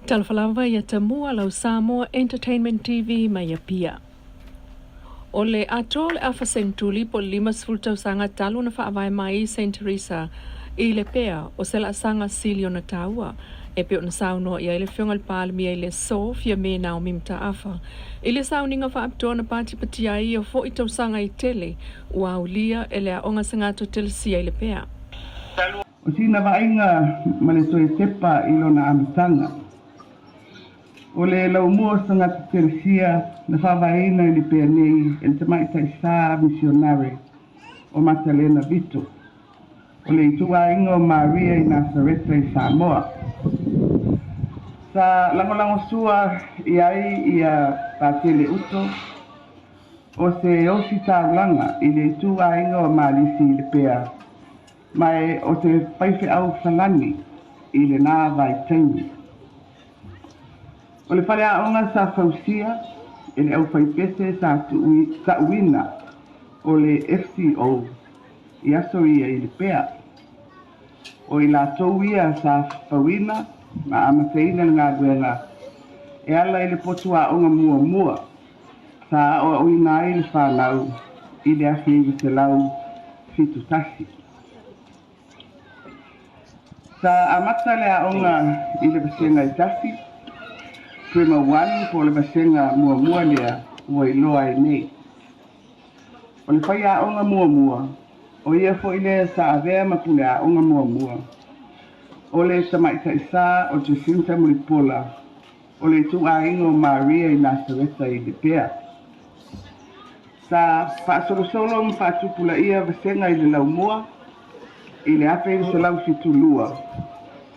Talfalava ia tamua lau Samoa Entertainment TV mai a pia. O le ato le afa sentuli po lima sfultau sanga talu na whaavai mai St. Teresa i le pea o se la sanga silio na taua. E pe o na sauno ia ile whiongal pālmi ile so fia me nao mimta afa. Ile sauninga whaaptoa na pāti patia i o fo i tau sanga i tele ua aulia ele a onga sangato telesia ile pea. O sina vainga maleso e tepa ilo na amitanga. O le lau mua sanga telesia na whawaina ili pea nei ele te maita i saa missionary o Matalena Vito. O le itua inga o Maria i Nazareta i Samoa. Sa lango sua i ai i a patele uto o se osi taulanga i le itua inga o Malisi i le pea. Mai o te paife au salani i le nā vai taimi. O le whare aonga sa fausia i le au whaipese sa uina o le FCO i aso ia i le pea. O i la tau ia sa fawina ma amateina ngā duenga e ala i le potu aonga mua sa o ina i le whanau i le afi i te lau fitu tasi. Sa amata le aonga i le basenga i tasi, prima wani po le basenga mua lea ua i loa i nei. O le whai aonga mua, o ia fo i le sa avea mapule aonga mua. O le tamaita isa o Jacinta Muripola, o le tu aingo Maria i Nazareta i le pea. Sa whaasolo mpatupula ia basenga i le laumua, i le afe i se lau fitu lua.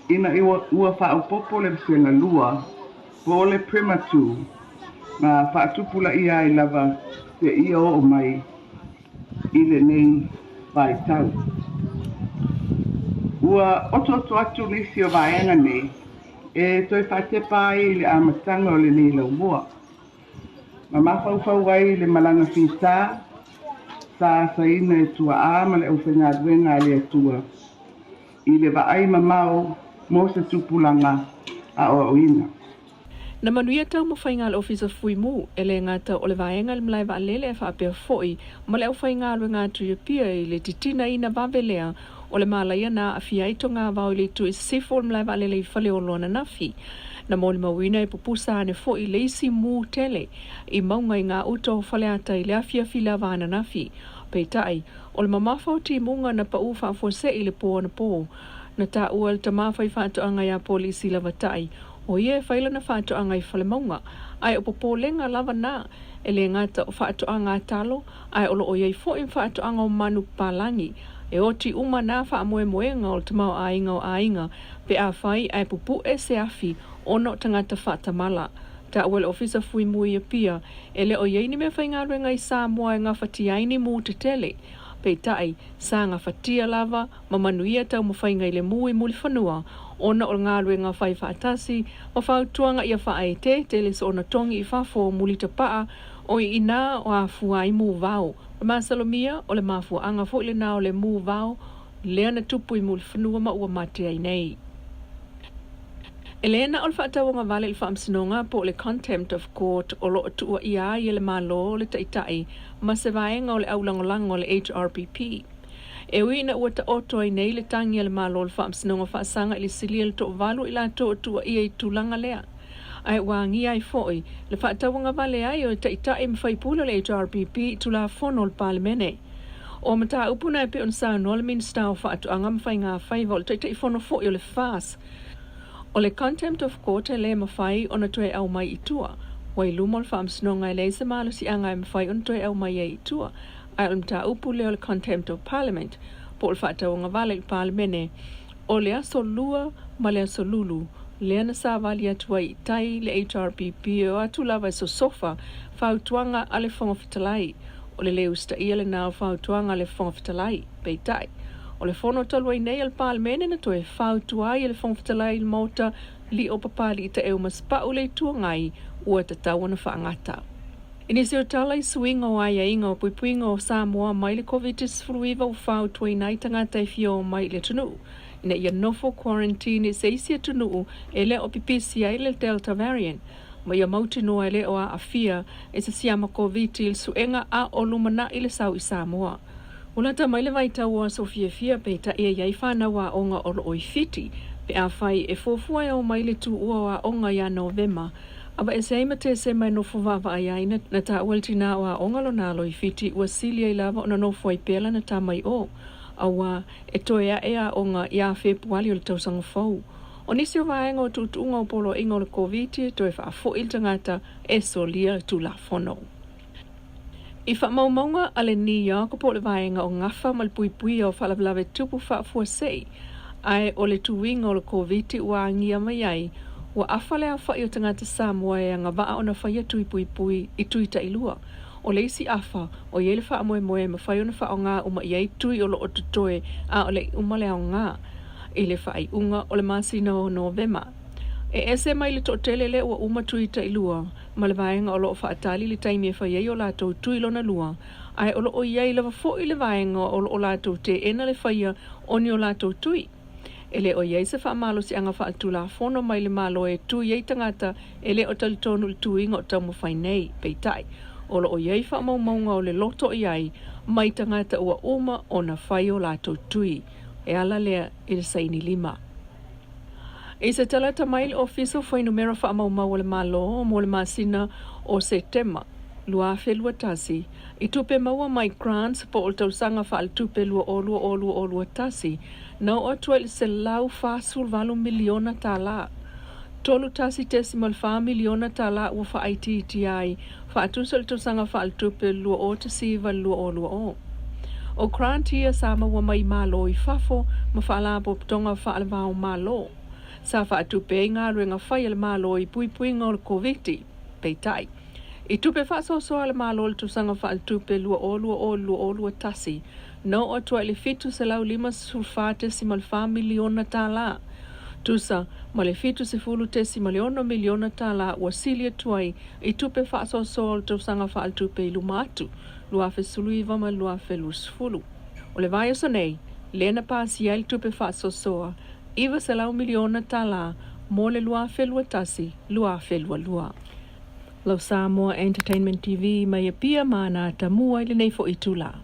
Ina ua whaupopo le basenga lua, po le prima tu, ma whaatupula ia i lava te ia o mai i le nei vai tau. Ua oto atu nisi o vaenga nei, e toi whatepa i le amatanga o le nei lau mua. Ma mawhau ai le malanga fisa, sa ina e tua ama le aufenga duenga le atua. I le vaai mamau mo se tupulanga a o ina. Na manuia tau mawhainga le ofisa fuimu, ele ngata o le vaenga le mlai vaalele e whaapea foi, ma le aufhainga le ngatu ia pia i le titina ina vavelea, o le malaia na a fiaito ngā vau le tu i sifo le mlai vaalele i whale o lona nafi. Na mo le mawina e pupusa ane foi le isi mu tele, i maunga i ngā uto o whale ata i le afia fila vana nafi. Peitai, o le mamawhau ti munga na pa uwha fose i le pō na pō, na ta ua le tamawhai whātu anga ia polisi lava tai, o ia e whaila na whātu anga i whale maunga, ai o popo lenga lava nā, e le ngata o whātu anga talo, ai o lo o iei fo i whātu anga o manu pālangi, e o ti uma nā wha moenga o le tamau ainga, pe a whai ai pupu e se afi, ono tangata whāta mala. Ta ua le ofisa fui mui a pia, e le o iei ni me whainga ruenga i Samoa e ngā whatiaini mū te tele. Pei tai, sa ngā whatia lava, ma manuia tau ma whainga i le mui muli whanua, ona o ngā ruenga whai whaatasi, ma whautuanga ia whae te so ona tongi i whafo muli te paa, o i ina o a fuai mū vau. Ma salomia, o le mafua anga fo le nao le mū vau, lea na tupu i muli whanua ma ua mate ai nei. Elena ol whaatawanga vale il whaamsinonga po le contempt of court o lo atua ia i le malo le taitai ma se vaenga o le aulangolango le HRPP. E ui na ua ta oto ai nei le tangi le malo le whaamsinonga whaasanga ili silia le to valu ila to atua ia i tulanga lea. Ai wangi ai foi le whaatawanga vale ai o taitai mwhaipula le HRPP tula fono le palemene. O mata upuna e pe on sa no le minsta o whaatuanga mwhainga whaiva o le taitai fono foi o le fas. O le contempt of court e le mawhai o na toe au mai i tua. Wai lumol whaamsinonga e le se malo si anga e mawhai o na toe au mai i tua. Ai o mta upu leo le contempt of parliament. Po le whaatawanga vale i parlimene. O le aso lua ma le aso lulu. Le ana sa vali atua i tai le HRPP o atu lava e so sofa. Whautuanga ale whangawhitalai. O le leo sta ia le nao whautuanga le whangawhitalai. Pei tai. O le fono talua i nei al palemene na toe whautua i le whangwhitalai il mota li o papali i te eo maspa o le tuangai ua te tau na whaangata. Inisi o Tala i swinga o aia inga o puipuinga o Samoa mai le COVID-19 o whautua i nei tangata i fio mai le tunu. ina ia nofo quarantine se isi tunu ele o PPCA le Delta variant. Ma ia mauti noa ele o a afia e se siama COVID il suenga a o lumana ile sau i Samoa. Ulata maile vai tau a Sofia Fia pe ta ia iai whana wa onga o oi fiti pe a whai e fofua e o maile tu ua wa onga ia Novema. Aba e seima te se mai no fuwava ai aina na ta waltina wa onga lo na loi fiti ua silia i lava o na no fuai pela na ta mai o. Awa e toea ea onga ia Februari o le tausanga fau. O nisi o vaenga o tutunga o polo inga o le COVID to e wha fo il tangata e solia tu la fono. I wha maumaunga ale ni ia ko po le vaenga o ngafa mal pui pui o whalawlawe tupu wha fua sei. Ai o le tuwinga o le COVID ua angia mai ai. Ua awhale a wha i o tangata Samoa e anga waa o na whaia tui pui pui i tui ta ilua. O le isi afa o yele wha moe moe ma whai o na wha o ngā uma iai tui o lo o tutoe a o le umale o ngā. I le wha unga o le masina o Novema. E ese mai le totele le ua uma tui ta ilua. Ma le vaenga o lo wha atali le taimi e whai o lātou tui lona lua. Ai o lo o iai lewa fo i le vaenga o lo o lātou te ena le whaia o ni o lātou tui. Ele o iai se wha malo si anga wha atu la fono mai le malo e tui iai tangata ele o talitonu le tuinga o tamu whai nei peitai. O lo o iai wha maunga o le loto iai mai tangata ua uma o na whai o lātou tui. E ala lea i le saini lima. E se tala tamaili ofiso foi numero wha mau le malo mo le masina o Setema. Lua whelua tasi. I tupe maua mai grants po o tausanga wha al tupe lua tasi. Na o atua se lau fasul valu miliona tala. Tolu tasi tesimal wha miliona tala ua wha ITTI. Wha atusa le tausanga wha al tupe lua o tasi va lua o. O grantia sama wa mai malo i fafo ma whaala po tonga whaalawao malo. Sa wha atupe ngā ruenga whai le malo i pui ngā le COVID peitai. I tupe whaasosoa le malo le tusanga wha al tupe lua tasi. No o tua le fitu se lau 5 miliona tala. Tusa ma le fitu se fulu tesi miliona tala ua silia tuai i tupe whaasosoa le tusanga wha al tupe i lumatu. Lua fe suluiva ma lua fe lusfulu. O le vai o Sene, lena pasi ai tupe whaasosoa, iwa se lau miliona tala, mo le lua fe lua tasi, lua fe lua. Lau Samoa Entertainment TV mai a pia mana tamua i le nei fo i tula.